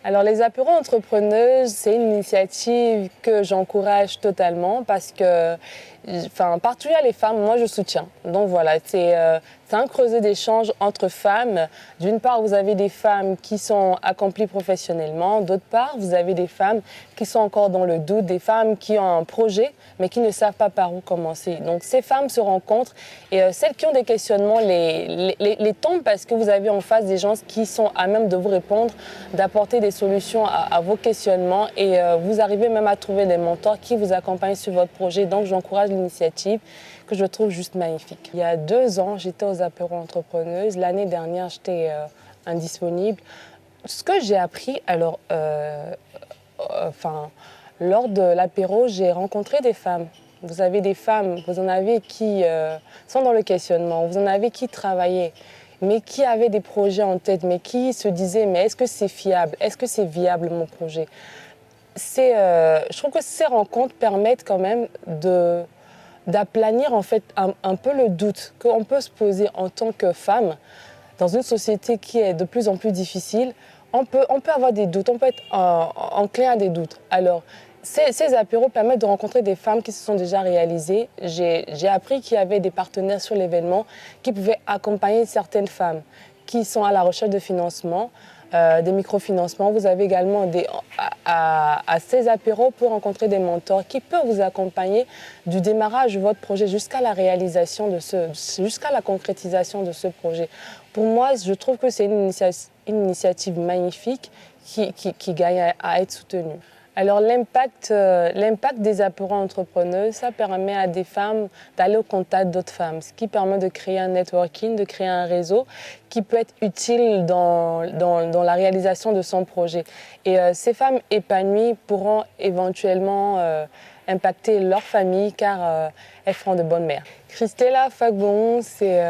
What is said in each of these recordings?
Alors les apéros entrepreneuses, c'est une initiative que j'encourage totalement parce que, particulièrement les femmes, moi je soutiens. Donc voilà, c'est un creuset d'échange entre femmes. D'une part, vous avez des femmes qui sont accomplies professionnellement. D'autre part, vous avez des femmes qui sont encore dans le doute, des femmes qui ont un projet mais qui ne savent pas par où commencer. Donc ces femmes se rencontrent et celles qui ont des questionnements les tombent parce que vous avez en face des gens qui sont à même de vous répondre, d'apporter des solutions à vos questionnements et vous arrivez même à trouver des mentors qui vous accompagnent sur votre projet. Donc j'encourage l'initiative que je trouve juste magnifique. Il y a 2 ans, j'étais aux apéros entrepreneuses. L'année dernière, j'étais indisponible. Ce que j'ai appris, lors de l'apéro, j'ai rencontré des femmes. Vous avez des femmes, vous en avez qui sont dans le questionnement, vous en avez qui travaillaient, mais qui avaient des projets en tête, mais qui se disaient, mais est-ce que c'est fiable? Est-ce que c'est viable mon projet? Je trouve que ces rencontres permettent quand même d'aplanir en fait un peu le doute qu'on peut se poser en tant que femme dans une société qui est de plus en plus difficile. On peut avoir des doutes, on peut être enclin à des doutes. Alors, ces apéros permettent de rencontrer des femmes qui se sont déjà réalisées. J'ai appris qu'il y avait des partenaires sur l'événement qui pouvaient accompagner certaines femmes qui sont à la recherche de financement, des microfinancements. Vous avez également à ces apéros, pour rencontrer des mentors qui peuvent vous accompagner du démarrage de votre projet jusqu'à la réalisation jusqu'à la concrétisation de ce projet. Pour moi, je trouve que c'est une initiative magnifique qui gagne à être soutenue. Alors l'impact des apéros entrepreneuses, ça permet à des femmes d'aller au contact d'autres femmes, ce qui permet de créer un networking, de créer un réseau qui peut être utile dans la réalisation de son projet. Et ces femmes épanouies pourront éventuellement impacter leur famille car elles feront de bonnes mères. Christella Fagbon, c'est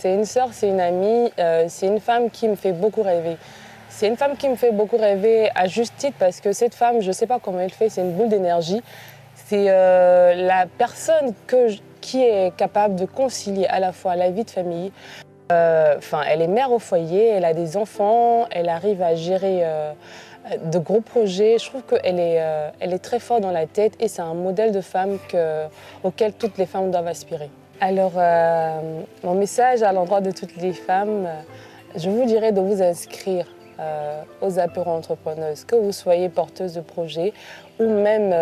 une sœur, c'est une amie, c'est une femme qui me fait beaucoup rêver. C'est une femme qui me fait beaucoup rêver à juste titre parce que cette femme, je ne sais pas comment elle fait, c'est une boule d'énergie. C'est la personne qui est capable de concilier à la fois la vie de famille. Elle est mère au foyer, elle a des enfants, elle arrive à gérer de gros projets. Je trouve qu'elle est très forte dans la tête et c'est un modèle de femme auquel toutes les femmes doivent aspirer. Alors, mon message à l'endroit de toutes les femmes, je vous dirais de vous inscrire aux apéros entrepreneuses, que vous soyez porteuse de projet ou même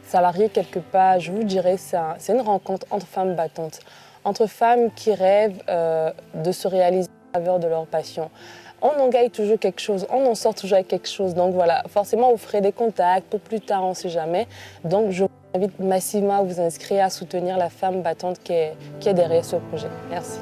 salariée quelque part. Je vous dirais c'est une rencontre entre femmes battantes, entre femmes qui rêvent de se réaliser à faveur de leur passion. On en gagne toujours quelque chose, on en sort toujours avec quelque chose. Donc voilà, forcément vous ferez des contacts pour plus tard, on ne sait jamais. Donc je vous invite massivement à vous inscrire, à soutenir la femme battante qui est derrière ce projet. Merci.